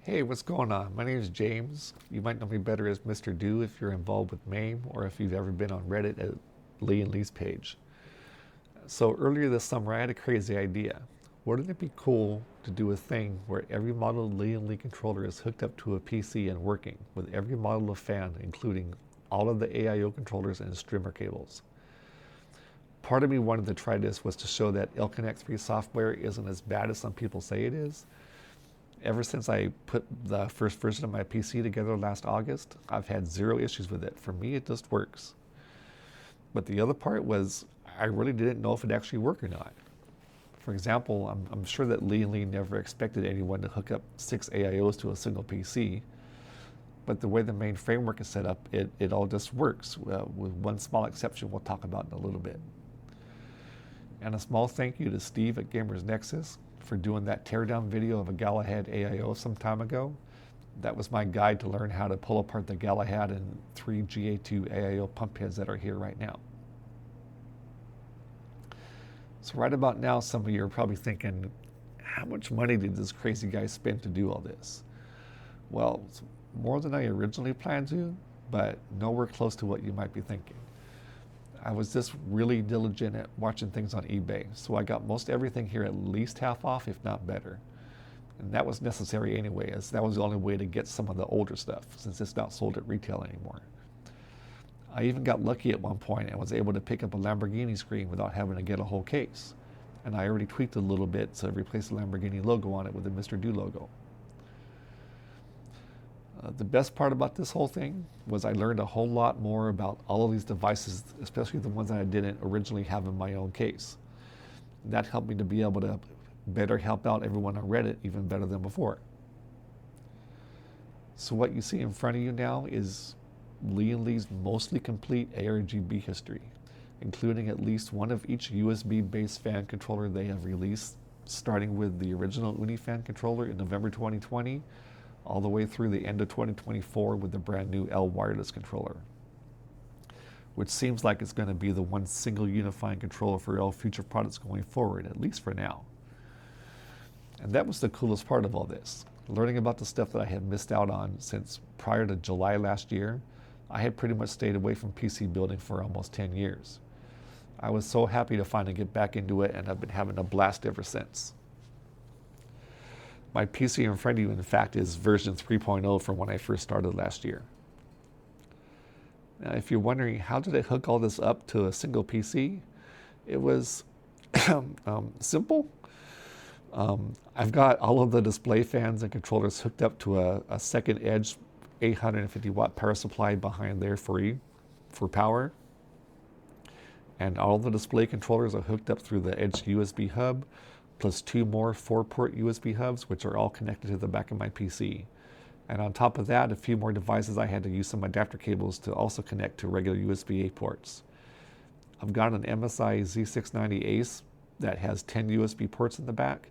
Hey, what's going on? My name is James. You might know me better as Mr. Do if you're involved with MAME or if you've ever been on Reddit at Lian-Li's page. So earlier this summer, I had a crazy idea. Wouldn't it be cool to do a thing where every model Lian-Li controller is hooked up to a PC and working, with every model of fan, including all of the AIO controllers and streamer cables? Part of me wanted to try this was to show that Connect 3 software isn't as bad as some people say it is. Ever since I put the first version of my PC together last August, I've had zero issues with it. For me, it just works. But the other part was I really didn't know if it actually worked or not. For example, I'm sure that Lian-Li never expected anyone to hook up 6 AIOs to a single PC, but the way the main framework is set up, it all just works, with one small exception we'll talk about in a little bit. And a small thank you to Steve at Gamers Nexus for doing that teardown video of a Galahad AIO some time ago. That was my guide to learn how to pull apart the Galahad and 3 GA2 AIO pump heads that are here right now. So right about now, some of you are probably thinking, how much money did this crazy guy spend to do all this? Well, it's more than I originally planned to, but nowhere close to what you might be thinking. I was just really diligent at watching things on eBay, so I got most everything here at least half off, if not better. And that was necessary anyway, as that was the only way to get some of the older stuff, since it's not sold at retail anymore. I even got lucky at one point and was able to pick up a Lamborghini screen without having to get a whole case. And I already tweaked it a little bit to replace the Lamborghini logo on it with the Mr. Do logo. The best part about this whole thing was I learned a whole lot more about all of these devices, especially the ones that I didn't originally have in my own case. That helped me to be able to better help out everyone on Reddit even better than before. So what you see in front of you now is Lian-Li's mostly complete ARGB history, including at least one of each USB-based fan controller they have released, starting with the original Unifan controller in November 2020, all the way through the end of 2024 with the brand new L wireless controller, which seems like it's going to be the one single unifying controller for all future products going forward, at least for now. And that was the coolest part of all this. Learning about the stuff that I had missed out on since prior to July last year. I had pretty much stayed away from PC building for almost 10 years. I was so happy to finally get back into it, and I've been having a blast ever since. My PC in front of you, in fact, is version 3.0 from when I first started last year. Now, if you're wondering how did I hook all this up to a single PC, it was simple. I've got all of the display fans and controllers hooked up to a second edge 850 watt power supply behind there for power. And all the display controllers are hooked up through the Edge USB hub, plus 2 more 4-port USB hubs, which are all connected to the back of my PC. And on top of that, a few more devices I had to use some adapter cables to also connect to regular USB-A ports. I've got an MSI Z690 Ace that has 10 USB ports in the back,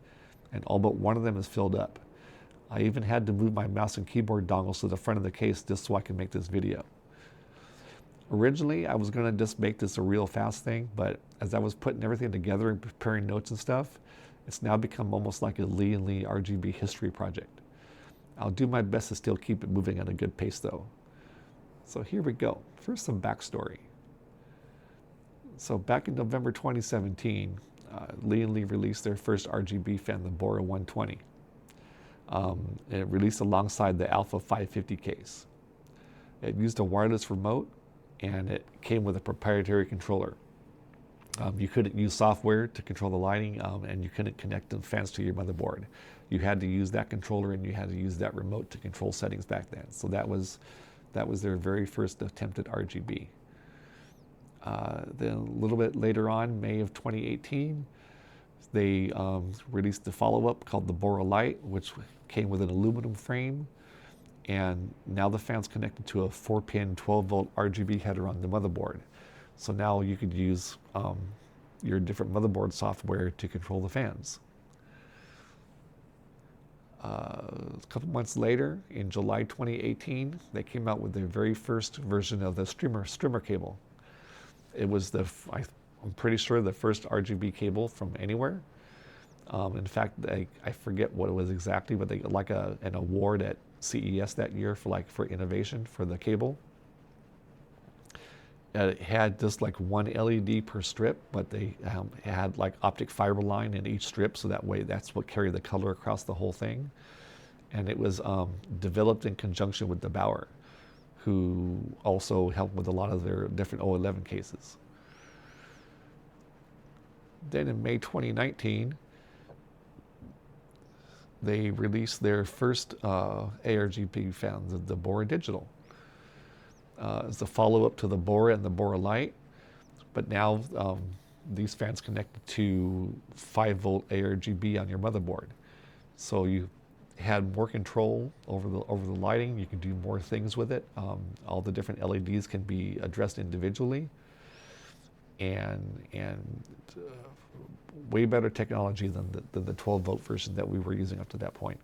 and all but one of them is filled up. I even had to move my mouse and keyboard dongles to the front of the case just so I could make this video. Originally, I was going to just make this a real fast thing, but as I was putting everything together and preparing notes and stuff, it's now become almost like a Lian-Li RGB history project. I'll do my best to still keep it moving at a good pace though. So here we go. First, some backstory. So back in November 2017, Lian-Li released their first RGB fan, the Bora 120. It released alongside the Alpha 550 case. It used a wireless remote, and it came with a proprietary controller. You couldn't use software to control the lighting, and you couldn't connect the fans to your motherboard. You had to use that controller, and you had to use that remote to control settings back then. So that was their very first attempt at RGB. Then a little bit later on, May of 2018, they released the follow-up called the Bora Lite, which came with an aluminum frame, and now the fan's connected to a 4-pin 12-volt RGB header on the motherboard. So now you could use your different motherboard software to control the fans. A couple months later, in July 2018, they came out with their very first version of the streamer cable. It was I'm pretty sure the first RGB cable from anywhere. In fact, I forget what it was exactly, but they got like an award at CES that year for innovation for the cable. It had just like one LED per strip, but they had like optic fiber line in each strip, so that way that's what carried the color across the whole thing. And it was developed in conjunction with the Bauer, who also helped with a lot of their different O11 cases. Then in May 2019, they released their first ARGB fans, the Bora Digital. It's a follow-up to the Bora and the Bora Lite, but now these fans connected to 5-volt ARGB on your motherboard. So you had more control over the lighting. You can do more things with it. All the different LEDs can be addressed individually, and way better technology than the 12-volt version that we were using up to that point.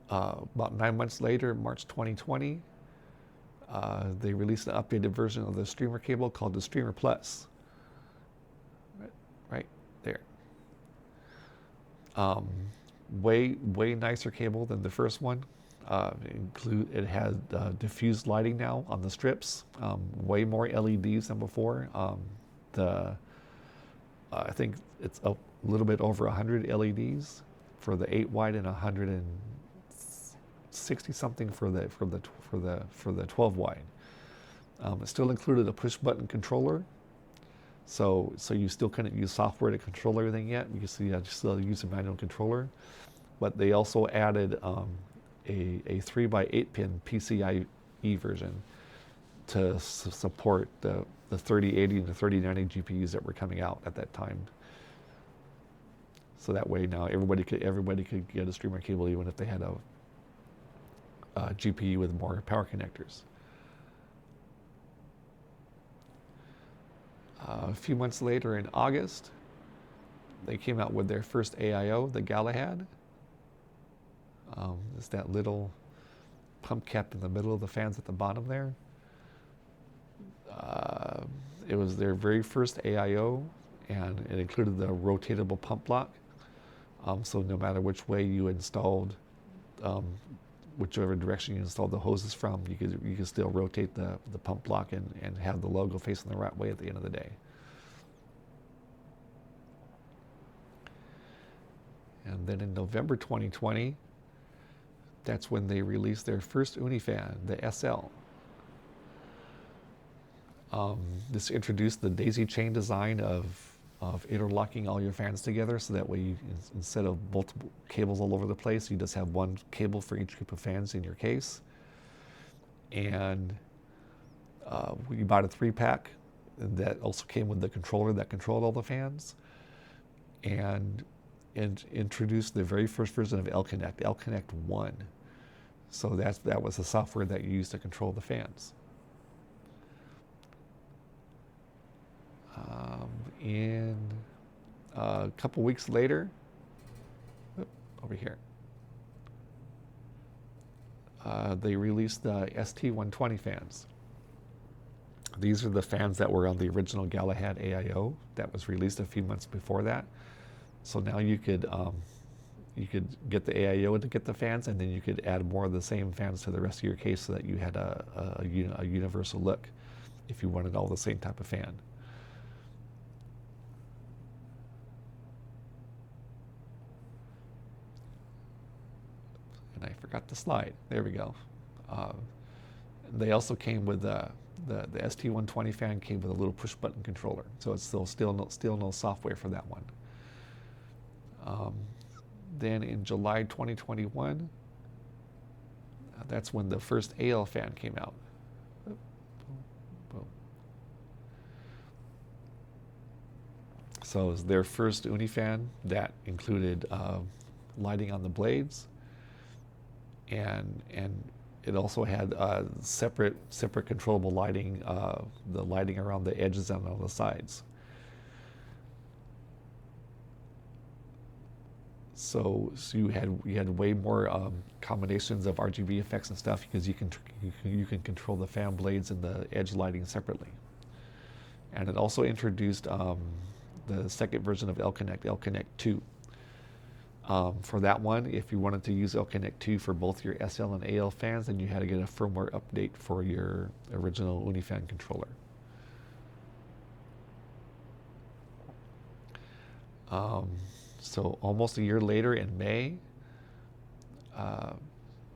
About 9 months later, March 2020, they released an updated version of the streamer cable called the Streamer Plus. Right there. Way nicer cable than the first one. It had diffused lighting now on the strips, way more LEDs than before. I think it's a little bit over 100 LEDs for the 8 wide and 160 something for the 12 wide. It still included a push button controller, so you still couldn't use software to control everything yet. You still use a manual controller, but they also added a 3x8 pin PCIe version to support the 3080 and the 3090 GPUs that were coming out at that time. So that way now everybody could get a streamer cable even if they had a GPU with more power connectors. A few months later in August, they came out with their first AIO, the Galahad. It's that little pump cap in the middle of the fans at the bottom there. It was their very first AIO, and it included the rotatable pump block. So no matter which way you installed, whichever direction you installed the hoses from, you could still rotate the pump block and have the logo facing the right way at the end of the day. And then in November 2020, that's when they released their first Unifan, the SL. This introduced the daisy chain design of interlocking all your fans together, so that way instead of multiple cables all over the place, you just have one cable for each group of fans in your case. And we bought a 3-pack that also came with the controller that controlled all the fans, and introduced the very first version of LConnect, LConnect 1. So that was the software that you used to control the fans. In a couple weeks later, over here, they released the ST120 fans. These are the fans that were on the original Galahad AIO that was released a few months before that. So now you could get the AIO to get the fans, and then you could add more of the same fans to the rest of your case, so that you had a universal look if you wanted all the same type of fan. And I forgot the slide. There we go. They also came with the ST120 fan came with a little push button controller, so it's still no software for that one. Then in July 2021, that's when the first AL fan came out. So it was their first Unifan that included lighting on the blades, and it also had separate controllable lighting, the lighting around the edges and on the sides. So you had way more combinations of RGB effects and stuff, because you can control the fan blades and the edge lighting separately. And it also introduced the second version of L-Connect 2. For that one, if you wanted to use L-Connect 2 for both your SL and AL fans, then you had to get a firmware update for your original Unifan controller. So almost a year later in May,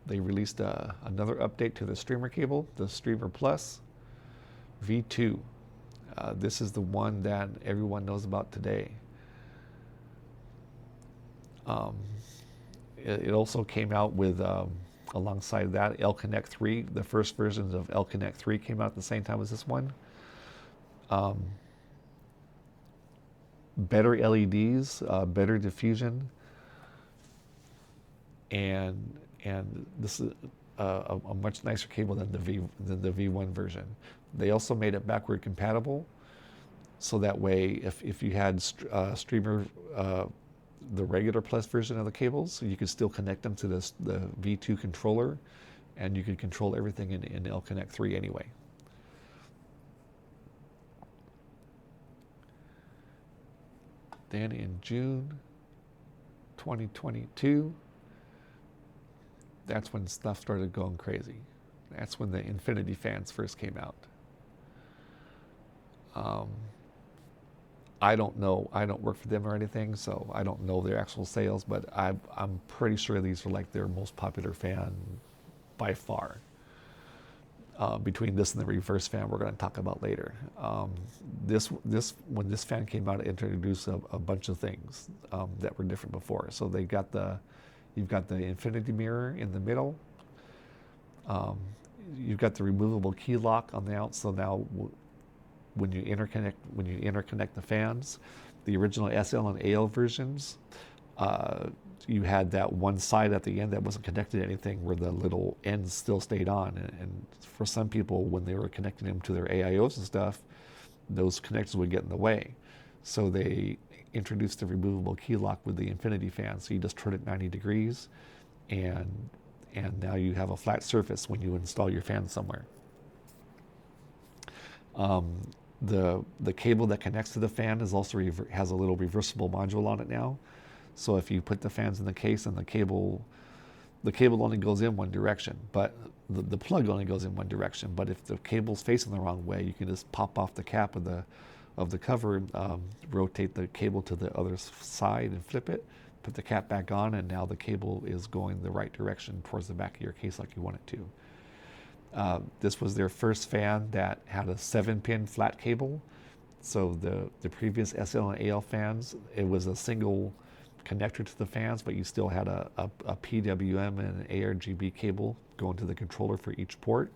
they released another update to the streamer cable, the Streamer Plus V2. This is the one that everyone knows about today. It also came out with, alongside that, L-Connect 3. The first versions of L-Connect 3 came out at the same time as this one. Better LEDs, better diffusion, and this is a much nicer cable than the V1 version. They also made it backward compatible, so that way if you had streamer, the regular Plus version of the cables, you could still connect them to the V2 controller, and you could control everything in L-Connect 3 anyway. Then in June 2022, that's when stuff started going crazy. That's when the Infinity fans first came out. I don't know. I don't work for them or anything, so I don't know their actual sales, but I'm pretty sure these are like their most popular fan by far. Between this and the reverse fan we're going to talk about later. When this fan came out, it introduced a bunch of things that were different before. So you've got the infinity mirror in the middle. You've got the removable key lock on the out. So now when you interconnect the fans, the original SL and AL versions, you had that one side at the end that wasn't connected to anything, where the little ends still stayed on. And for some people, when they were connecting them to their AIOs and stuff, those connectors would get in the way. So they introduced the removable key lock with the Infinity fan. So you just turn it 90 degrees, and now you have a flat surface when you install your fan somewhere. The cable that connects to the fan is also has a little reversible module on it now. So if you put the fans in the case, and the cable only goes in one direction, but the plug only goes in one direction. But if the cable's facing the wrong way, you can just pop off the cap of the cover, rotate the cable to the other side and flip it, put the cap back on, and now the cable is going the right direction towards the back of your case like you want it to. This was their first fan that had a 7-pin flat cable. So the previous SL and AL fans, it was a single connector to the fans, but you still had a PWM and an ARGB cable going to the controller for each port.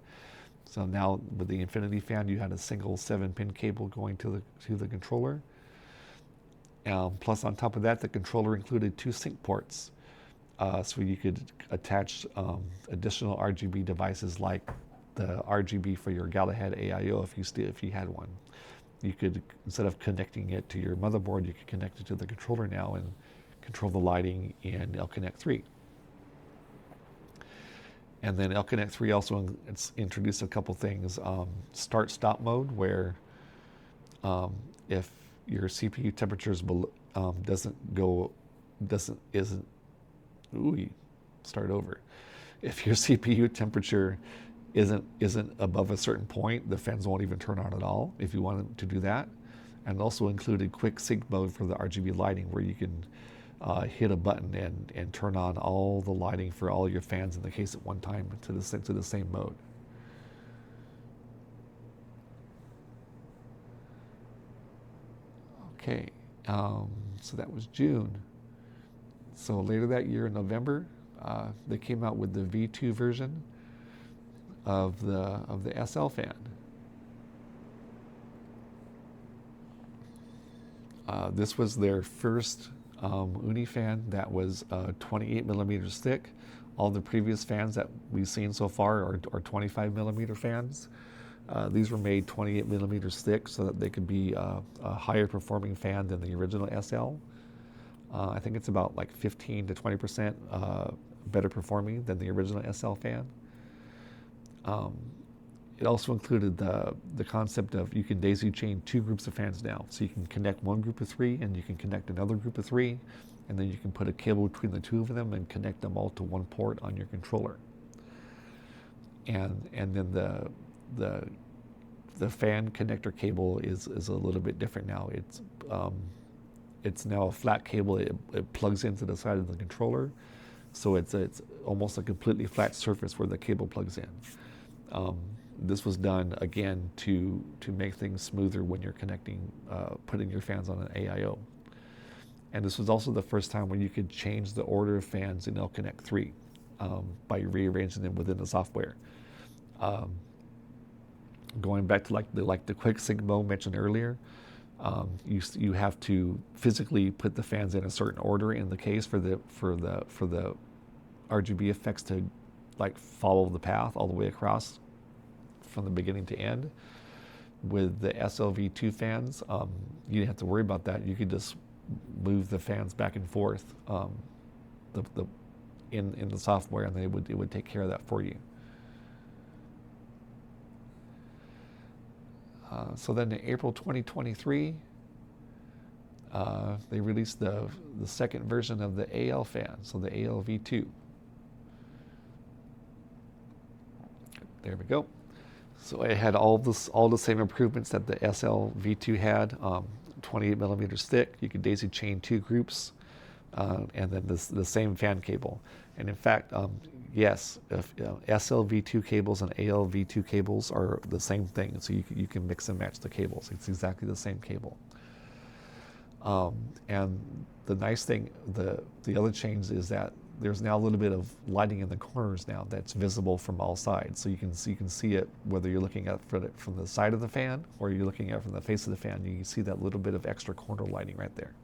So now with the Infinity fan, you had a single 7-pin cable going to the controller. Plus on top of that, the controller included 2 sync ports. So you could attach additional RGB devices, like the RGB for your Galahad AIO if you had one. You could, instead of connecting it to your motherboard, you could connect it to the controller now and control the lighting in L-Connect 3. And then L-Connect 3 also introduced a couple things. Start-stop mode, where if your CPU temperature If your CPU temperature isn't above a certain point, the fans won't even turn on at all if you want to do that. And also included quick sync mode for the RGB lighting, where you can hit a button and turn on all the lighting for all your fans in the case at one time to the same mode. Okay, so that was June. So later that year in November, they came out with the V2 version of the SL fan. This was their first Unifan that was 28 millimeters thick. All the previous fans that we've seen so far are 25 millimeter fans. These were made 28 millimeters thick so that they could be a higher performing fan than the original SL. I think it's about like 15 to 20% better performing than the original SL fan. it also included the concept of you can daisy chain two groups of fans now. So you can connect one group of three and you can connect another group of three, and then you can put a cable between the two of them and connect them all to one port on your controller. And then the fan connector cable is a little bit different now. It's now a flat cable. It plugs into the side of the controller, so it's almost a completely flat surface where the cable plugs in. This was done again to make things smoother when you're connecting, putting your fans on an AIO. And this was also the first time when you could change the order of fans in LConnect 3 by rearranging them within the software. Going back to like the quick sync mode mentioned earlier, you have to physically put the fans in a certain order in the case for the RGB effects to like follow the path all the way across from the beginning to end. With the SLV2 fans, you didn't have to worry about that. You could just move the fans back and forth in the software, and it would take care of that for you. So then in April 2023, they released the second version of the AL fan, so the ALV2. There we go. So it had all the same improvements that the SLV2 had. 28 millimeters thick. You could daisy chain two groups, and then the same fan cable. And in fact, yes, SLV2 cables and ALV2 cables are the same thing. So you can mix and match the cables. It's exactly the same cable. And the nice thing, the other change is that there's now a little bit of lighting in the corners now that's visible from all sides. So you can see it whether you're looking at it from the side of the fan or you're looking at it from the face of the fan. You can see that little bit of extra corner lighting right there.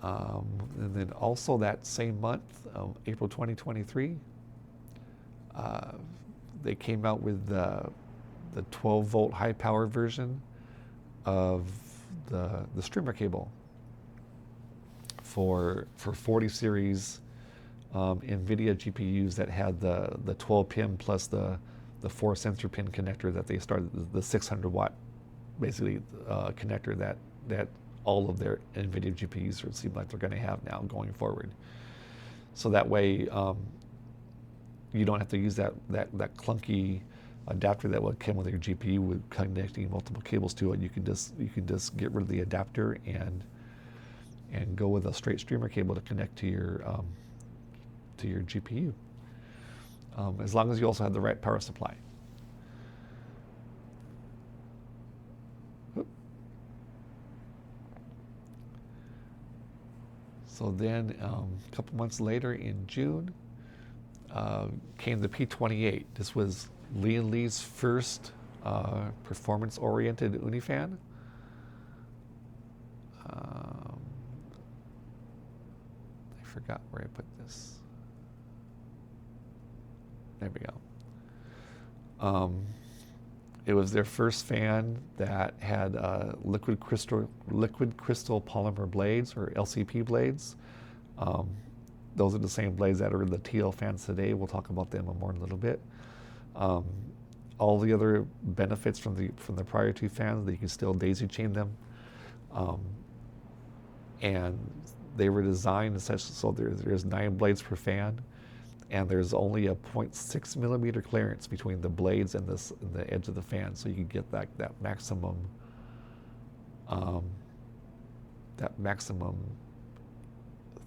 And then also that same month, April 2023, they came out with the 12 volt high power version of the streamer cable for 40 series NVIDIA GPUs that had the 12 pin plus the 4 sensor pin connector that they started, the 600 watt basically connector that all of their NVIDIA GPUs seem like they're going to have now going forward. So that way you don't have to use that clunky adapter that would come with your GPU with connecting multiple cables to it. You can just get rid of the adapter and go with a straight streamer cable to connect to your GPU, as long as you also have the right power supply. So then a couple months later in June came the P28. This was Lian-Li's first performance-oriented Unifan. I forgot where I put this. There we go. It was their first fan that had liquid crystal polymer blades, or LCP blades. Those are the same blades that are in the TL fans today. We'll talk about them more in a little bit. All the other benefits from the prior two fans, that you can still daisy chain them, and they were designed such so there's 9 blades per fan, and there's only a 0.6 millimeter clearance between the blades and the edge of the fan, so you can get that maximum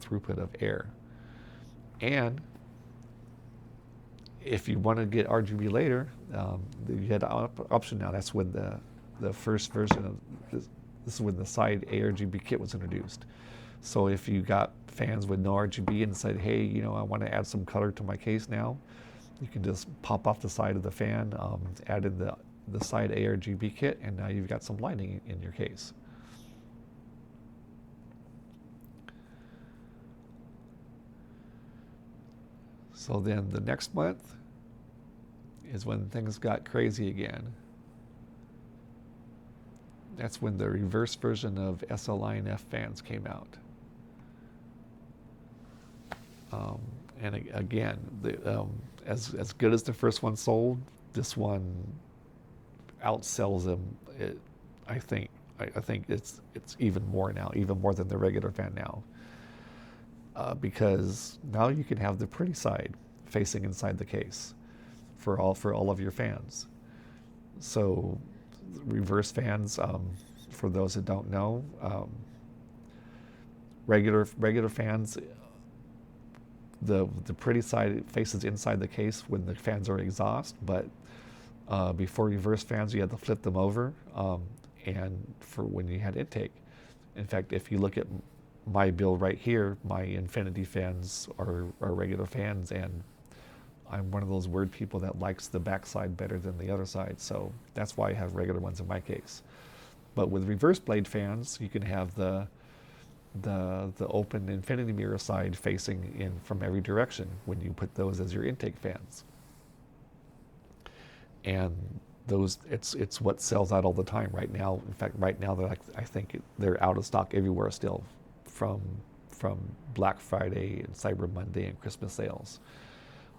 throughput of air. And if you want to get RGB later, you had an option now. That's when the first version of this is when the side ARGB kit was introduced. So if you got fans with no RGB and said, hey, I want to add some color to my case now, you can just pop off the side of the fan, add in the side ARGB kit, and now you've got some lighting in your case. So then the next month is when things got crazy again. That's when the reverse version of SLINF fans came out. And again, as good as the first one sold, this one outsells them. I think I think it's even more now, even more than the regular fan now, because now you can have the pretty side facing inside the case for all of your fans. So reverse fans, for those that don't know, regular fans, the pretty side faces inside the case when the fans are exhaust, but before reverse fans, you had to flip them over, and for when you had intake. In fact, if you look at my build right here, my infinity fans are regular fans, and I'm one of those weird people that likes the backside better than the other side, so that's why I have regular ones in my case. But with reverse blade fans, you can have the open infinity mirror side facing in from every direction when you put those as your intake fans. And those, it's what sells out all the time right now. In fact, right now I think they're out of stock everywhere still, from Black Friday and Cyber Monday and Christmas sales.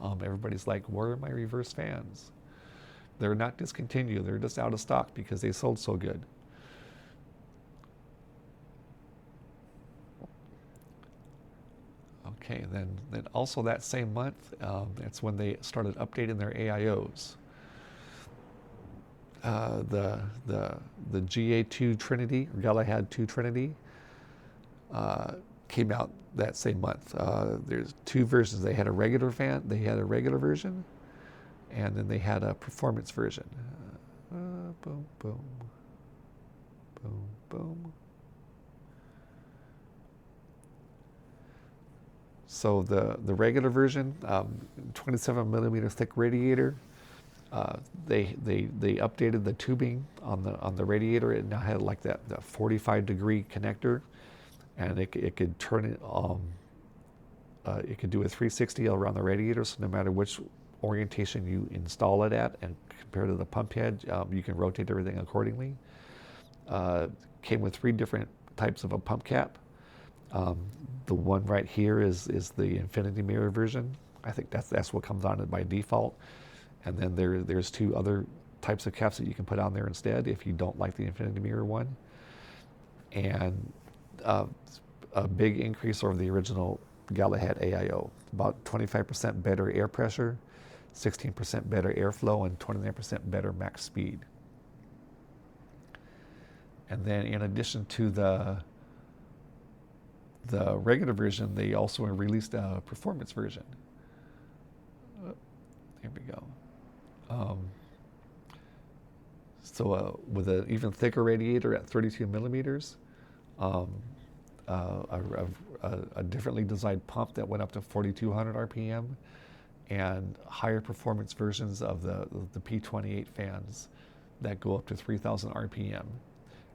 Everybody's like, where are my reverse fans? They're not discontinued, they're just out of stock because they sold so good. Okay, then also that same month, that's when they started updating their AIOs. The GA2 Trinity, or Galahad 2 Trinity, came out that same month. There's two versions. They had a regular version, and then they had a performance version. Boom, boom, boom, boom. So the regular version, 27 millimeter thick radiator. They updated the tubing on the radiator. It now had like that 45-degree connector, and it could turn it. It could do a 360 around the radiator, so no matter which orientation you install it at, and compared to the pump head, you can rotate everything accordingly. Came with 3 different types of a pump cap. The one right here is the infinity mirror version. I think that's what comes on it by default. And then there's 2 other types of caps that you can put on there instead if you don't like the infinity mirror one. And a big increase over the original Galahad AIO. About 25% better air pressure, 16% better airflow, and 29% better max speed. And then in addition to the regular version, they also released a performance version. Here we go. So with an even thicker radiator at 32 millimeters, a differently designed pump that went up to 4,200 RPM, and higher performance versions of the P28 fans that go up to 3,000 RPM.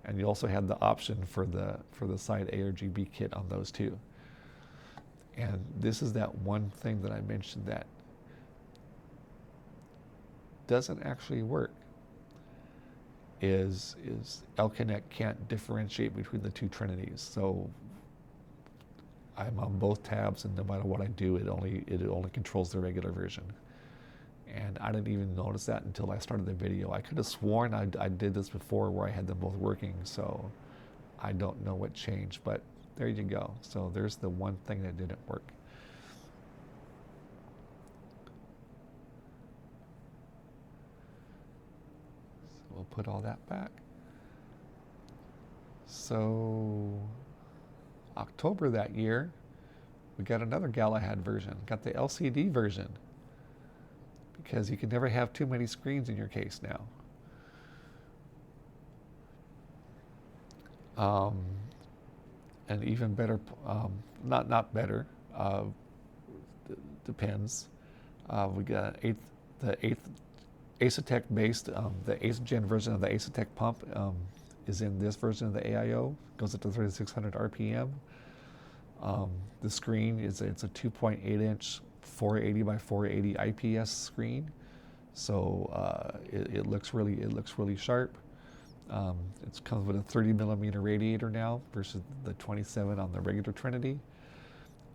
And you also had the option for the side ARGB kit on those too. And this is that one thing that I mentioned that doesn't actually work, is L-Connect can't differentiate between the 2 Trinities. So I'm on both tabs, and no matter what I do, it only controls the regular version. And I didn't even notice that until I started the video. I could have sworn I did this before where I had them both working, so I don't know what changed, but there you go. So there's the one thing that didn't work. So we'll put all that back. So October that year, we got another Galahad version, got the LCD version, because you can never have too many screens in your case now. And even better, not better, depends. We got the eighth Asetek based, the 8th gen version of the Asetek pump is in this version of the AIO, goes up to 3,600 RPM. The screen it's a 2.8 inch 480 by 480 IPS screen, so it looks really sharp. It comes with a 30 millimeter radiator now versus the 27 on the regular Trinity.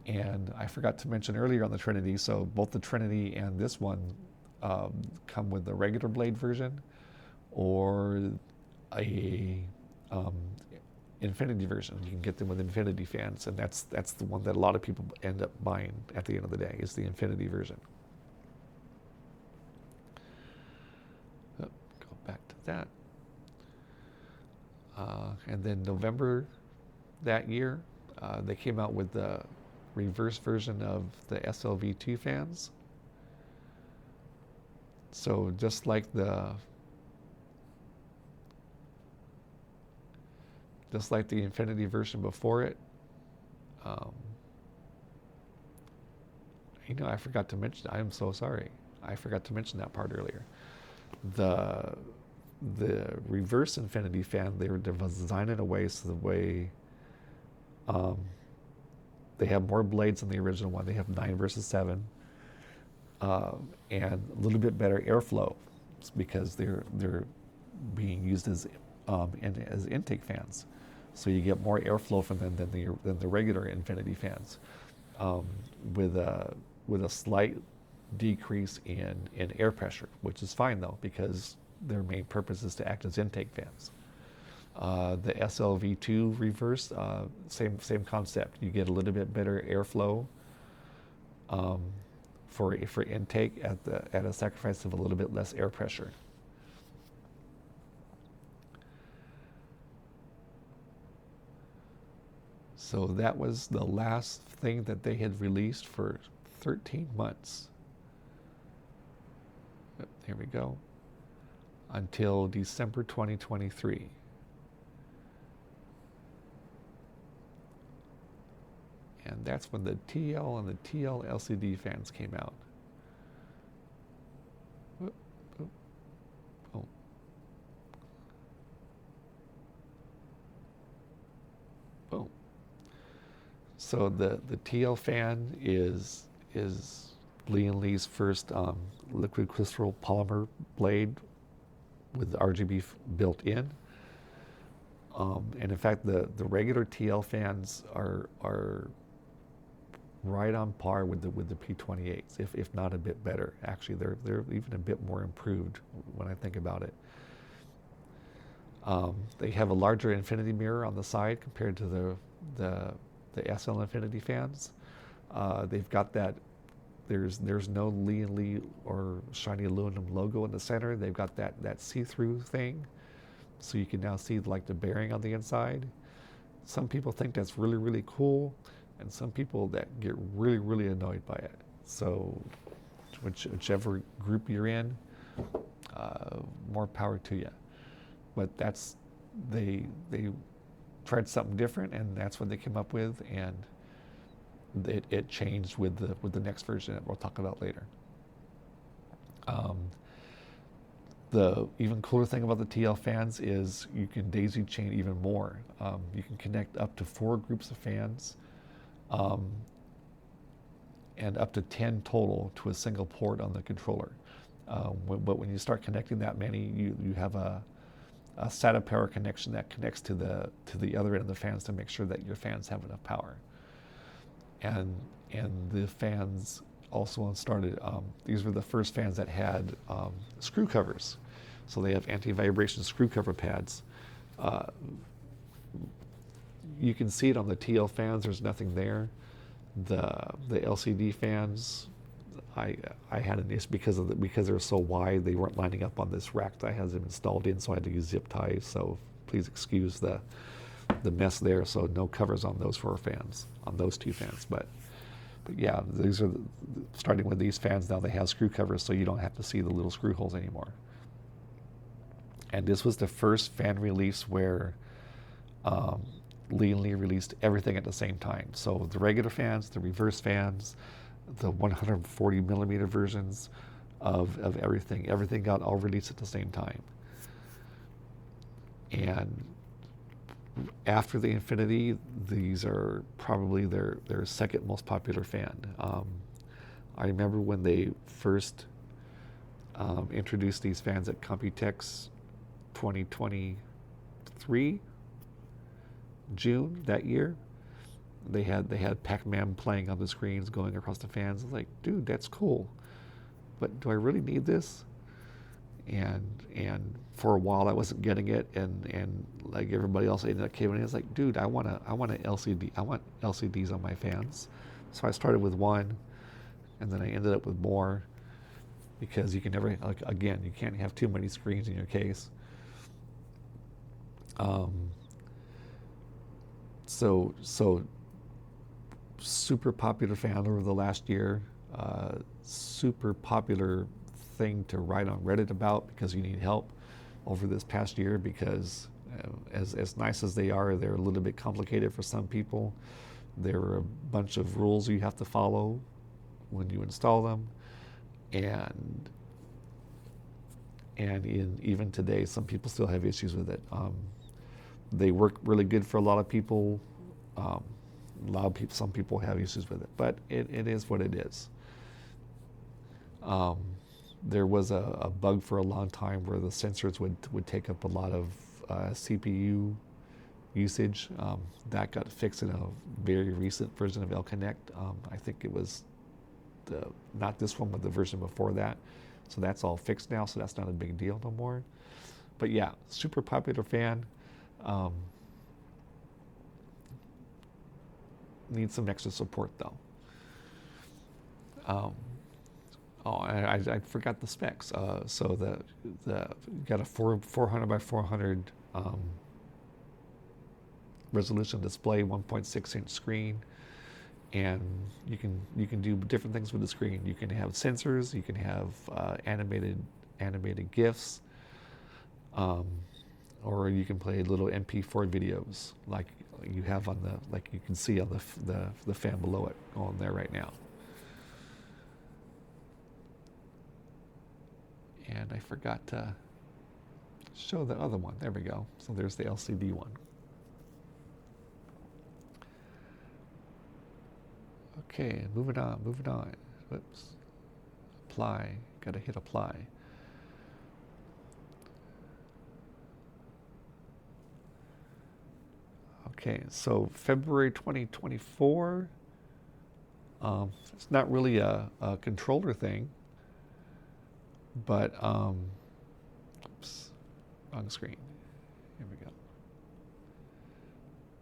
And I forgot to mention earlier on the Trinity, so both the Trinity and this one come with the regular blade version or a infinity version. You can get them with infinity fans, and that's the one that a lot of people end up buying at the end of the day, is the infinity version. Oh, go back to that. And then November that year, they came out with the reverse version of the SLV2 fans. So just like the Infinity version before it, I forgot to mention, I am so sorry. I forgot to mention that part earlier. The reverse Infinity fan, they were designed in a way so the way they have more blades than the original one. They have 9 versus 7, and a little bit better airflow because they're being used as intake fans. So you get more airflow from them than the regular Infinity fans, with a slight decrease in air pressure, which is fine though because their main purpose is to act as intake fans. The SLV2 reverse, same concept. You get a little bit better airflow for intake at a sacrifice of a little bit less air pressure. So that was the last thing that they had released for 13 months. Here we go. Until December 2023. And that's when the TL and the TL LCD fans came out. Oh. Boom. So the TL fan is Lian-Li's first liquid crystal polymer blade with RGB built in. And in fact, the regular TL fans are right on par with the P28s, if not a bit better. Actually, they're even a bit more improved when I think about it. They have a larger infinity mirror on the side compared to the SL Infinity fans. They've got that. There's no Lian-Li or shiny aluminum logo in the center. They've got that see-through thing, so you can now see like the bearing on the inside. Some people think that's really, really cool, and some people that get really, really annoyed by it. So whichever group you're in, more power to you. But they tried something different, and that's what they came up with, and it changed with the next version that we'll talk about later. The even cooler thing about the TL fans is you can daisy chain even more. You can connect up to 4 groups of fans, and up to 10 total to a single port on the controller. But when you start connecting that many, you have a SATA power connection that connects to the other end of the fans to make sure that your fans have enough power. And the fans also started, these were the first fans that had screw covers. So they have anti-vibration screw cover pads. You can see it on the TL fans, there's nothing there. The LCD fans, I had an issue because they're so wide, they weren't lining up on this rack that I had them installed in, so I had to use zip ties. So please excuse the mess there. So no covers on those 4 fans, on those 2 fans. But yeah, these are starting with these fans now. They have screw covers, so you don't have to see the little screw holes anymore. And this was the first fan release where Lian-Li released everything at the same time. So the regular fans, the reverse fans, the 140 millimeter versions of everything got all released at the same time. And after the Infinity, these are probably their second most popular fan. I remember when they first introduced these fans at Computex 2023, June that year. They had Pac-Man playing on the screens, going across the fans. It's like, dude, that's cool, but do I really need this? And for a while I wasn't getting it, and like everybody else, I ended up caving in. It's like, dude, I want an LCD. I want LCDs on my fans. So I started with one, and then I ended up with more, because you can never, like, again, you can't have too many screens in your case. So super popular fan over the last year. Super popular thing to write on Reddit about, because you need help over this past year, because as nice as they are, they're a little bit complicated for some people. There are a bunch of rules you have to follow when you install them, and even today, some people still have issues with it. They work really good for a lot of people. Some people have issues with it, but it is what it is. There was a bug for a long time where the sensors would take up a lot of CPU usage. That got fixed in a very recent version of L-Connect. I think it was not this one, but the version before that. So that's all fixed now, so that's not a big deal no more. But yeah, super popular fan. Needs some extra support though. I forgot the specs. So the got a 400 by 400 resolution display, 1.6-inch screen, and you can do different things with the screen. You can have sensors, you can have animated GIFs, or you can play little MP4 videos like you have on like you can see on the fan below it on there right now. And I forgot to show the other one. There we go. So there's the LCD one. Okay, moving on. Whoops. Apply. Gotta hit apply. Okay, so February 2024. It's not really a controller thing, but oops, wrong screen. Here we go.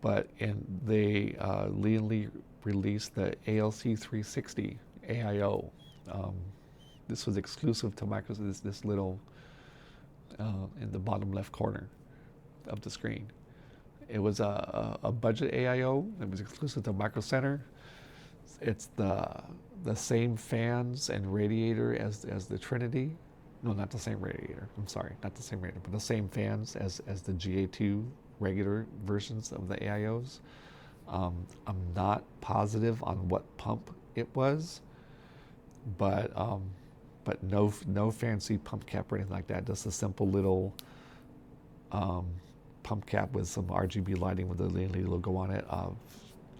But Lian-Li released the ALC 360 AIO. This was exclusive to Microsoft. This little in the bottom left corner of the screen. It was a budget AIO. It was exclusive to Micro Center. It's the same fans and radiator as the Trinity. No, not the same radiator. I'm sorry, not the same radiator, but the same fans as the GA2 regular versions of the AIOs. I'm not positive on what pump it was, but no fancy pump cap or anything like that. Just a simple little pump cap with some RGB lighting with the Lian-Li logo on it.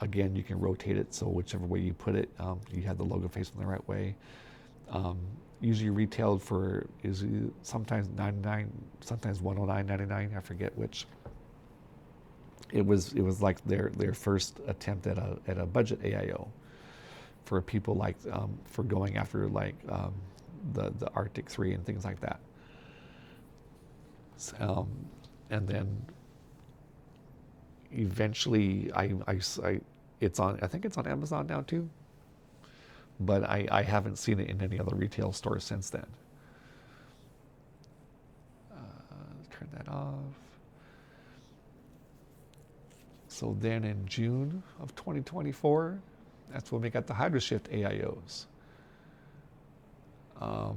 Again, you can rotate it, so whichever way you put it, you have the logo facing the right way. Usually retailed for sometimes $99, sometimes $109.99. I forget which. It was like their first attempt at a budget AIO for people like for going after like the Arctic 3 and things like that. And then eventually it's on, I think it's on Amazon now too, but I haven't seen it in any other retail stores since then. Turn that off. So then in June of 2024, that's when we got the HydroShift AIOs. Oh,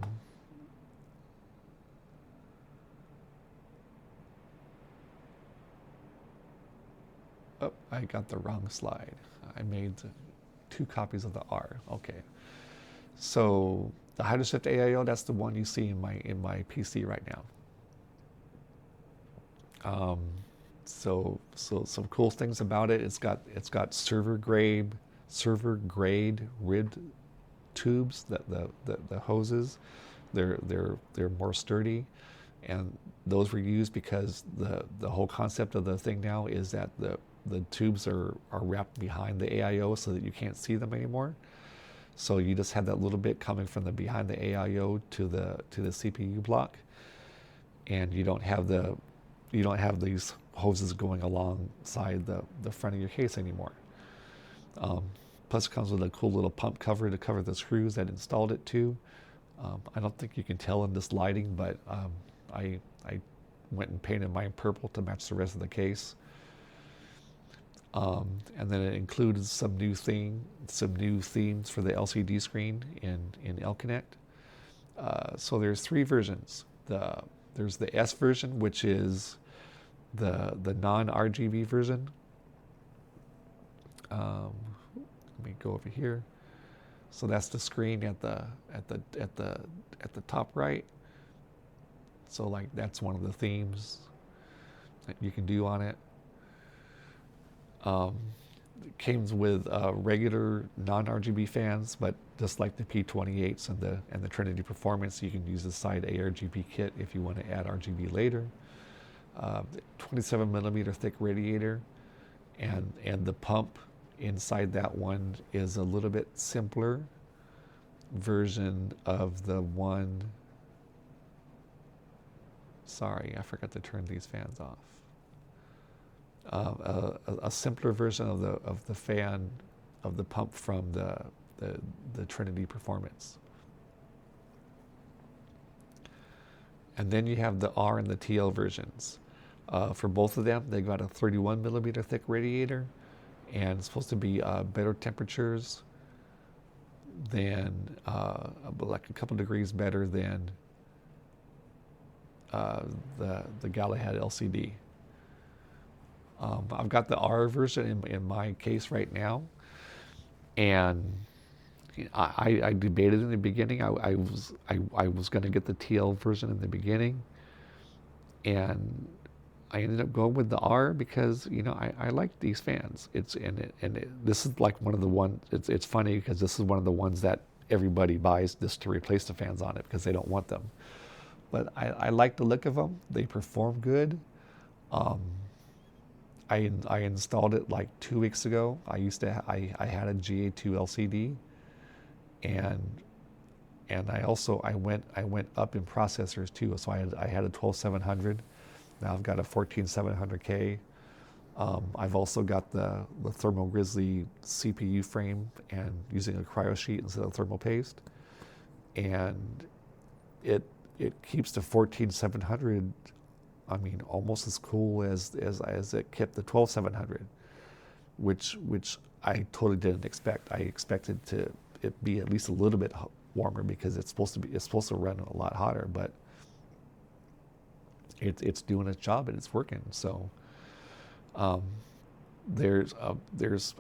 I got the wrong slide. I made 2 copies of the R. Okay. So the HydroShift AIO, that's the one you see in my PC right now. So some cool things about it. It's got server grade RID tubes, the hoses. They're more sturdy, and those were used because the whole concept of the thing now is that the tubes are wrapped behind the AIO so that you can't see them anymore. So you just have that little bit coming from the behind the AIO to the CPU block, and you don't have these hoses going alongside the front of your case anymore. Plus, it comes with a cool little pump cover to cover the screws that installed it too. I don't think you can tell in this lighting, but I went and painted mine purple to match the rest of the case. And then it includes some new themes for the LCD screen in L-Connect. So there's 3 versions. There's the S version, which is the non-RGB version. Let me go over here. So that's the screen at the top right. So like that's one of the themes that you can do on it. It comes with regular non-RGB fans, but just like the P28s and the Trinity Performance, you can use the side ARGB kit if you want to add RGB later. 27 millimeter thick radiator, and the pump inside that one is a little bit simpler version of the one. Sorry, I forgot to turn these fans off. A simpler version of the fan of the pump from the Trinity Performance. And then you have the R and the TL versions. For both of them, they got a 31 millimeter thick radiator, and it's supposed to be better temperatures than like a couple degrees better than the Galahad LCD. I've got the R version in my case right now, and I debated in the beginning. I was going to get the TL version in the beginning, and I ended up going with the R because I like these fans. This is like one of the ones. It's funny because this is one of the ones that everybody buys just to replace the fans on it because they don't want them. But I like the look of them. They perform good. I installed it like 2 weeks ago. I had a GA2 LCD, and I went up in processors too. So I had a 12700. Now I've got a 14700K. I've also got the Thermal Grizzly CPU frame and using a cryo sheet instead of thermal paste, and it keeps the 14700. I mean, almost as cool as it kept the 12700, which I totally didn't expect. I expected it be at least a little bit warmer because it's supposed to run a lot hotter, but it's doing its job and it's working. So there's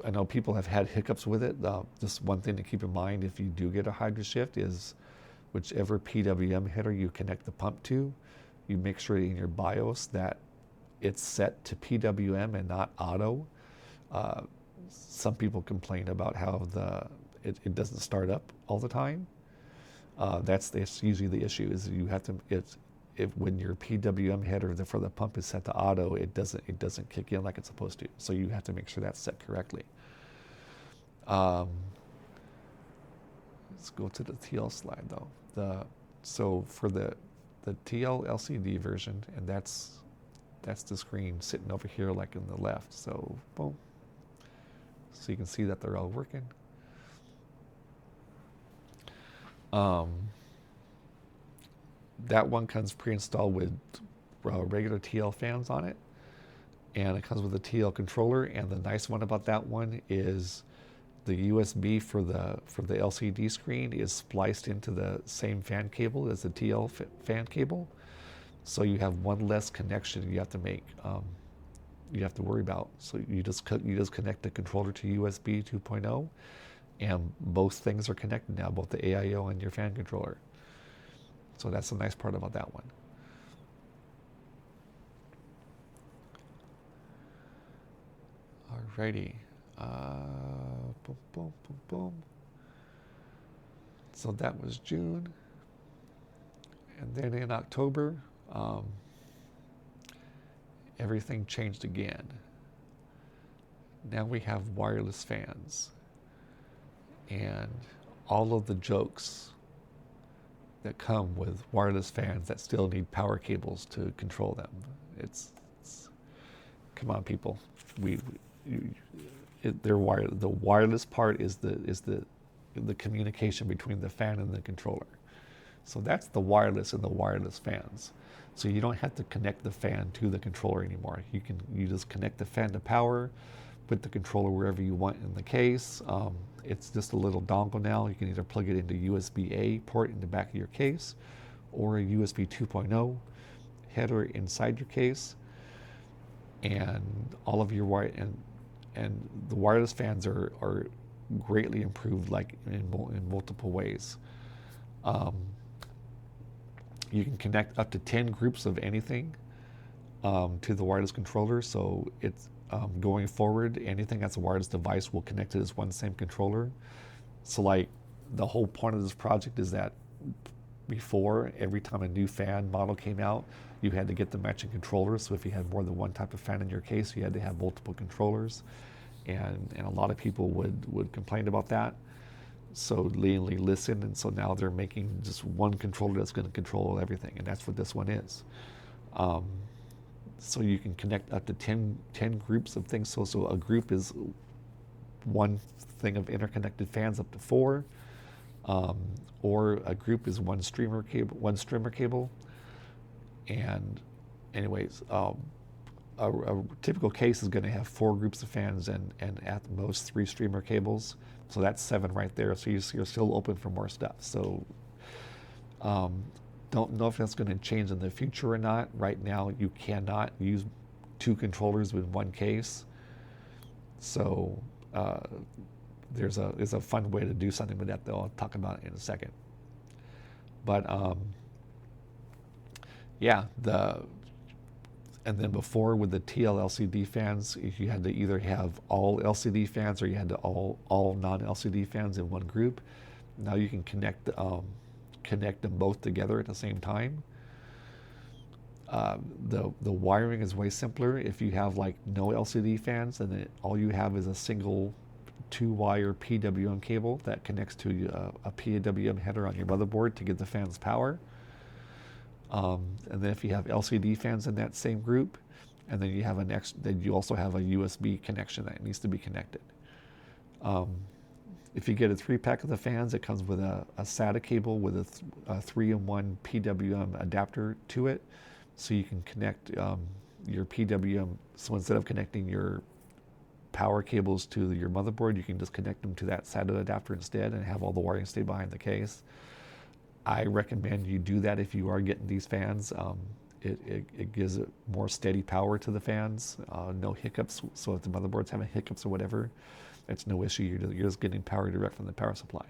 I know people have had hiccups with it. Just one thing to keep in mind if you do get a hydro shift is whichever PWM header you connect the pump to, you make sure in your BIOS that it's set to PWM and not auto. Some people complain about how it doesn't start up all the time. That's usually the issue. Is you have to when your PWM header for the pump is set to auto, it doesn't kick in like it's supposed to. So you have to make sure that's set correctly. Let's go to the TL slide though. So for the TL LCD version, and that's the screen sitting over here like in the left. So boom. So you can see that they're all working. That one comes pre-installed with regular TL fans on it, and it comes with a TL controller. And the nice one about that one is the USB for the LCD screen is spliced into the same fan cable as the TL fan cable, so you have one less connection you have to make. You have to worry about. So you just connect the controller to USB 2.0, and both things are connected now, both the AIO and your fan controller. So that's the nice part about that one. Alrighty. Boom, boom, boom, boom. So that was June. And then in October, everything changed again. Now we have wireless fans, and all of the jokes that come with wireless fans that still need power cables to control them. It's come on, people. They're wired. The wireless part is the communication between the fan and the controller. So that's the wireless and the wireless fans. So you don't have to connect the fan to the controller anymore. You just connect the fan to power, put the controller wherever you want in the case. It's just a little dongle now. You can either plug it into USB-A port in the back of your case, or a USB 2.0 header inside your case, and all of your and the wireless fans are greatly improved, like in multiple ways. You can connect up to 10 groups of anything to the wireless controller. So it's going forward, anything that's a wireless device will connect it as one same controller. So like the whole point of this project is that before, every time a new fan model came out, you had to get the matching controller. So if you had more than one type of fan in your case, you had to have multiple controllers. And a lot of people would complain about that. So Lian-Li listened, and so now they're making just one controller that's going to control everything, and that's what this one is. So you can connect up to 10 groups of things. So a group is one thing of interconnected fans up to 4, or a group is one streamer cable. And anyways, a typical case is going to have 4 groups of fans and at most 3 streamer cables. So that's 7 right there. So you're still open for more stuff. So don't know if that's going to change in the future or not. Right now, you cannot use 2 controllers with one case. So there's a fun way to do something with that, though. I'll talk about it in a second. But yeah, and then before with the TL LCD fans, you had to either have all LCD fans or you had to all non-LCD fans in one group. Now you can connect them both together at the same time. The wiring is way simpler. If you have like no LCD fans, then all you have is a single 2-wire PWM cable that connects to a PWM header on your motherboard to give the fans power. And then if you have LCD fans in that same group, and then you have then you also have a USB connection that needs to be connected. If you get a 3-pack of the fans, it comes with a SATA cable with a 3-in-1 PWM adapter to it, so you can connect your PWM. So instead of connecting your power cables to your motherboard, you can just connect them to that SATA adapter instead and have all the wiring stay behind the case. I recommend you do that if you are getting these fans. It gives it more steady power to the fans, no hiccups. So if the motherboard's having hiccups or whatever, it's no issue. You're just getting power direct from the power supply.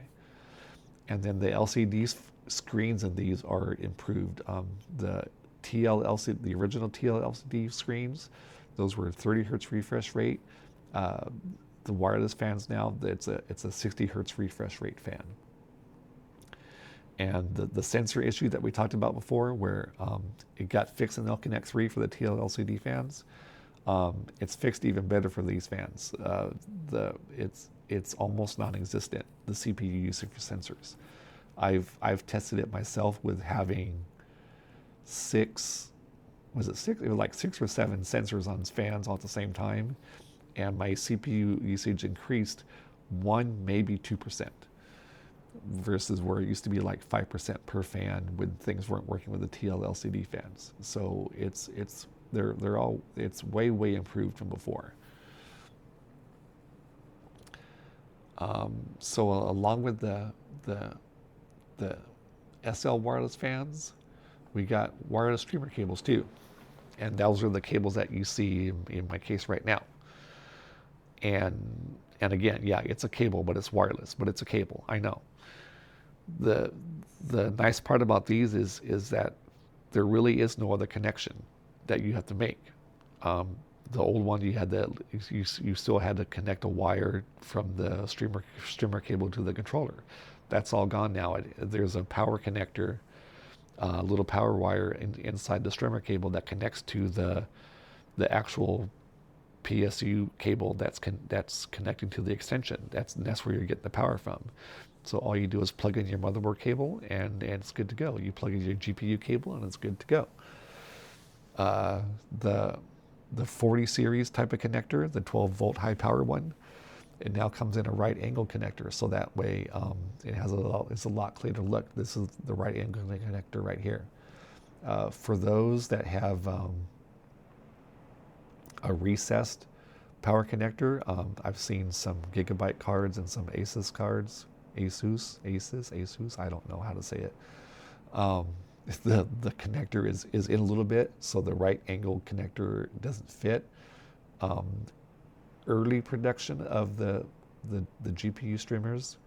And then the LCD screens in these are improved. The original TL LCD screens, those were 30 hertz refresh rate. The wireless fans now, it's a 60 hertz refresh rate fan. And the sensor issue that we talked about before, where it got fixed in Elconnect 3 for the TL LCD fans, it's fixed even better for these fans. It's almost non-existent, the CPU usage for sensors. I've tested it myself with having 6, was it 6? It was like 6 or 7 sensors on fans all at the same time, and my CPU usage increased 1, maybe 2%. Versus where it used to be like 5% per fan when things weren't working with the TL LCD fans. So it's way improved from before. So along with the SL wireless fans, we got wireless streamer cables too, and those are the cables that you see in my case right now. And again, yeah, it's a cable, but it's wireless, but it's a cable. I know. The nice part about these is that there really is no other connection that you have to make. The old one, you still had to connect a wire from the streamer cable to the controller. That's all gone now. There's a power connector, a little power wire inside the streamer cable that connects to the actual PSU cable that's connecting to the extension. That's where you're getting the power from. So all you do is plug in your motherboard cable and it's good to go. You plug in your GPU cable and it's good to go. The 40 series type of connector, the 12 volt high power one, it now comes in a right angle connector. So that way it's a lot cleaner to look. This is the right angle connector right here. For those that have a recessed power connector, I've seen some Gigabyte cards and some Asus cards. Asus, I don't know how to say it. The connector is in a little bit, so the right angle connector doesn't fit. Early production of the GPU streamers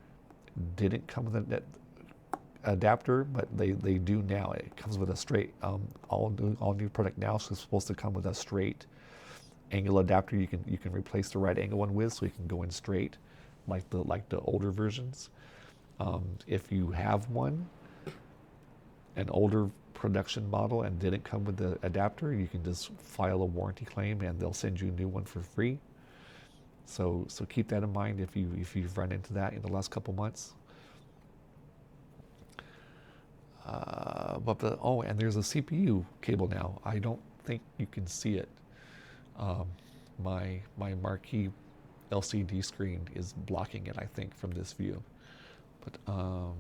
didn't come with an adapter, but they do now. It comes with a straight, all new product now is supposed to come with a straight angle adapter. You can replace the right angle one with, so you can go in straight, like the older versions. If you have an older production model and didn't come with the adapter, you can just file a warranty claim and they'll send you a new one for free. So keep that in mind if you've run into that in the last couple months. And there's a CPU cable now. I don't think you can see it. My marquee LCD screen is blocking it, I think, from this view. But no,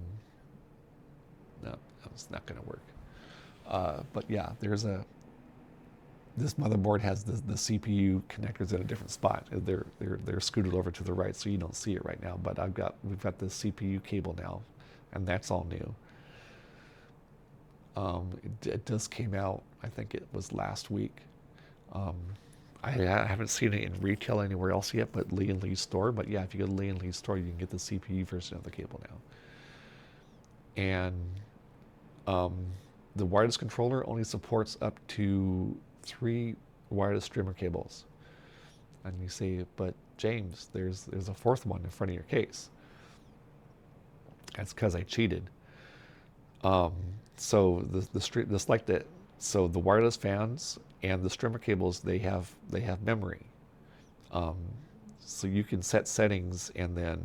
it's not going to work. But yeah, this motherboard has the CPU connectors in a different spot. They're scooted over to the right, so you don't see it right now. But we've got the CPU cable now, and that's all new. It just came out, I think it was last week. I haven't seen it in retail anywhere else yet, but Lian-Li's store. But yeah, if you go to Lian-Li's store, you can get the CPU version of the cable now. And the wireless controller only supports up to 3 wireless streamer cables. And you say, but James, there's a 4th one in front of your case. That's because I cheated. So so the wireless fans and the streamer cables, they have memory. So you can set settings and then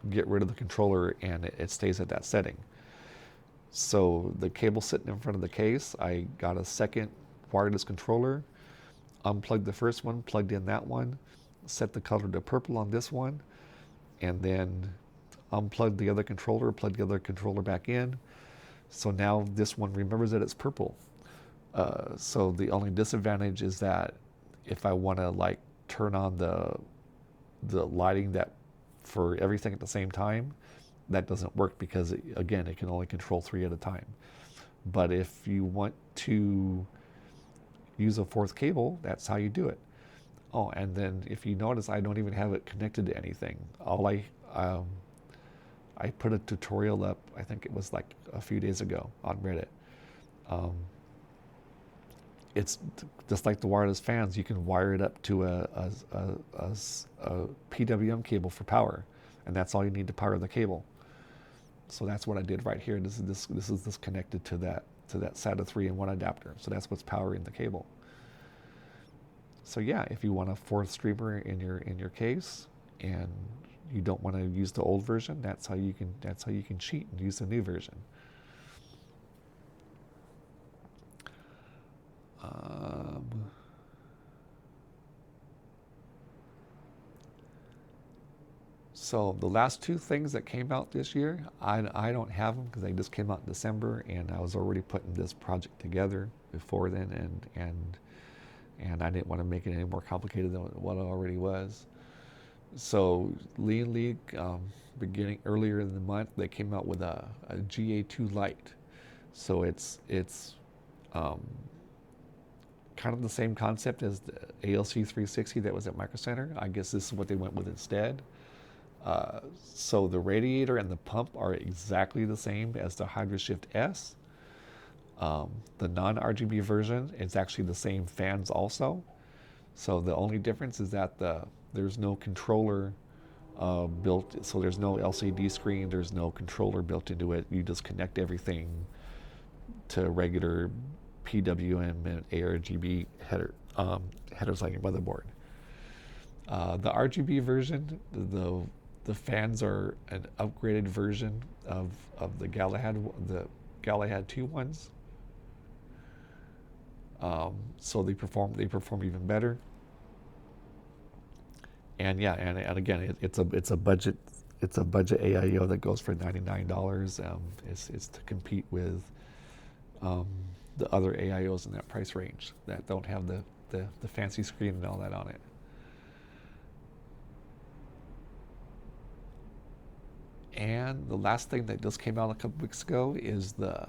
get rid of the controller and it stays at that setting. So the cable sitting in front of the case, I got a second wireless controller, unplugged the first one, plugged in that one, set the color to purple on this one, and then unplugged the other controller, plugged the other controller back in. So now this one remembers that it's purple. So the only disadvantage is that if I want to turn on the lighting that for everything at the same time, that doesn't work because it can only control 3 at a time. But if you want to use a 4th cable, that's how you do it. Oh, and then if you notice, I don't even have it connected to anything. I put a tutorial up, I think it was like a few days ago on Reddit. It's just like the wireless fans. You can wire it up to a PWM cable for power, and that's all you need to power the cable. So that's what I did right here. This is connected to that SATA 3-in-1 adapter. So that's what's powering the cable. So yeah, if you want a 4th streamer in your case and you don't want to use the old version, that's how you can cheat and use the new version. So the last 2 things that came out this year, I don't have them because they just came out in December, and I was already putting this project together before then, and I didn't want to make it any more complicated than what it already was. So Lian-Li, beginning earlier in the month, they came out with a GA2 Lite. So it's kind of the same concept as the ALC 360 that was at Micro Center. I guess this is what they went with instead. So the radiator and the pump are exactly the same as the HydroShift S. The non-RGB version is actually the same fans also. So the only difference is that there's no controller built, so there's no LCD screen, there's no controller built into it. You just connect everything to regular PWM and ARGB headers on your motherboard. The RGB version, the fans are an upgraded version of the Galahad 2 ones. So they perform even better. And yeah, and again, it's a budget AIO that goes for $99. It's to compete with the other AIOs in that price range that don't have the fancy screen and all that on it. And the last thing that just came out a couple weeks ago is the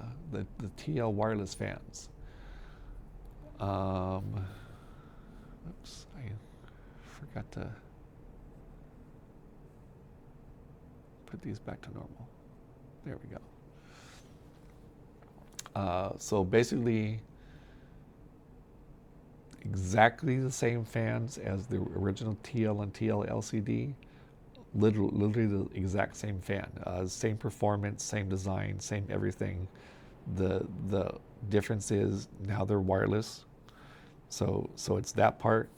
TL wireless fans. Oops, I forgot to put these back to normal. There we go. So basically, exactly the same fans as the original TL and TL LCD. Literally the exact same fan, same performance, same design, same everything. The difference is now they're wireless, so it's that part.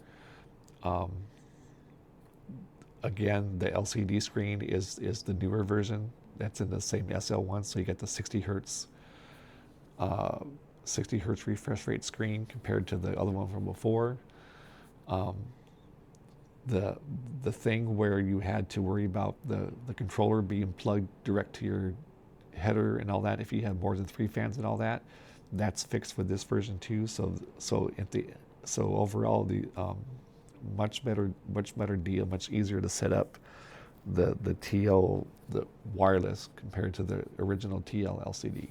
Again, the LCD screen is the newer version. That's in the same SL1, so you get the 60 hertz refresh rate screen compared to the other one from before. The thing where you had to worry about the controller being plugged direct to your header and all that, if you have more than 3 fans and all that, that's fixed with this version too. So overall, the much better deal, much easier to set up the TL, the wireless compared to the original TL LCD.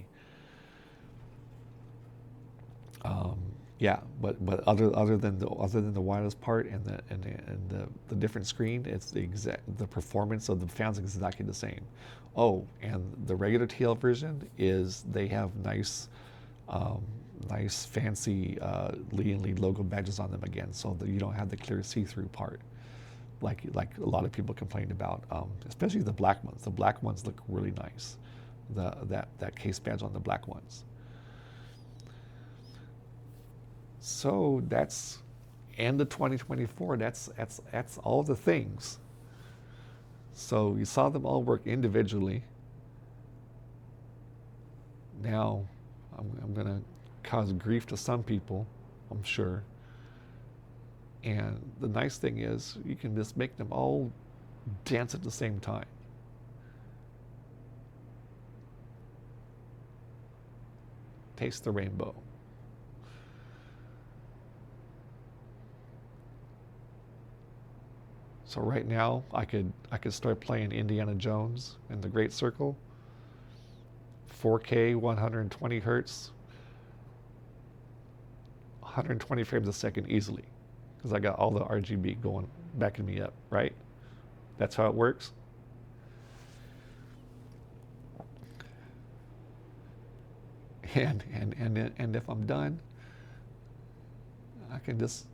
Yeah, but other than the wireless part and the different screen, it's the performance of the fans is exactly the same. Oh, and the regular TL version is they have nice fancy Lian-Li logo badges on them again, so that you don't have the clear see-through part, like a lot of people complained about, especially the black ones. The black ones look really nice. That case badge on the black ones. So that's end of 2024. That's all the things. So you saw them all work individually. Now I'm going to cause grief to some people, I'm sure. And the nice thing is you can just make them all dance at the same time. Taste the rainbow. So right now, I could start playing Indiana Jones in the Great Circle, 4K, 120 hertz, 120 frames a second easily, because I got all the RGB going, backing me up, right? That's how it works. And if I'm done, I can just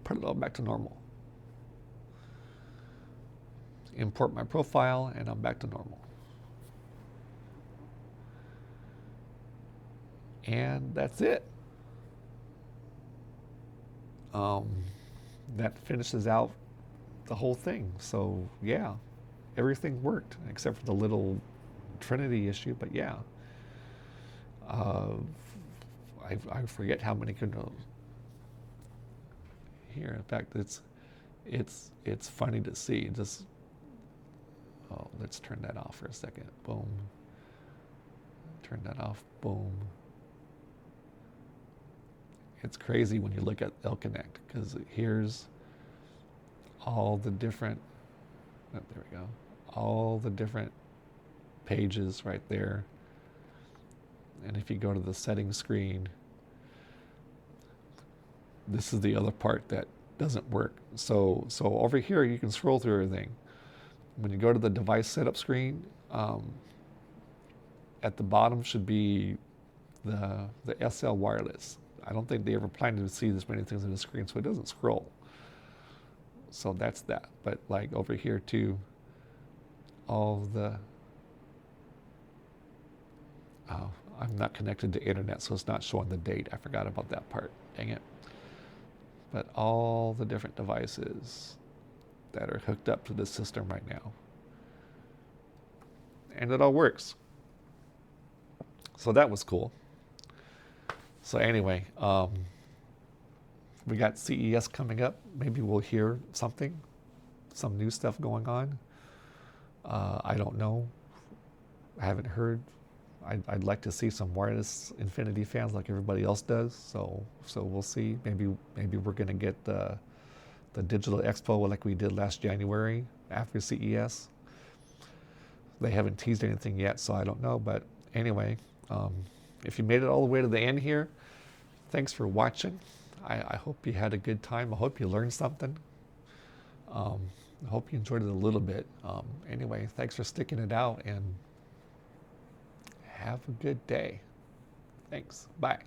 put it all back to normal. Import my profile, and I'm back to normal. And that's it. That finishes out the whole thing. So yeah, everything worked except for the little Trinity issue. But yeah, I forget how many could here. In fact, it's funny to see. Just let's turn that off for a second. Boom. Turn that off. Boom. It's crazy when you look at L-Connect, because here's all the different, there we go, all the different pages right there. And if you go to the settings screen, this is the other part that doesn't work. So over here, you can scroll through everything. When you go to the device setup screen, at the bottom should be the SL wireless. I don't think they ever planned to see this many things on the screen, so it doesn't scroll. So that's that. But like over here too, all the I'm not connected to internet, so it's not showing the date. I forgot about that part. Dang it. But all the different devices that are hooked up to the system right now. And it all works. So that was cool. So anyway, we got CES coming up. Maybe we'll hear something, some new stuff going on. I don't know. I haven't heard. I'd like to see some wireless Infinity fans like everybody else does. So we'll see. Maybe we're gonna get the digital expo like we did last January after CES. They haven't teased anything yet, so I don't know. But anyway, if you made it all the way to the end here, thanks for watching. I hope you had a good time. I hope you learned something. I hope you enjoyed it a little bit. Anyway, thanks for sticking it out, and have a good day. Thanks. Bye.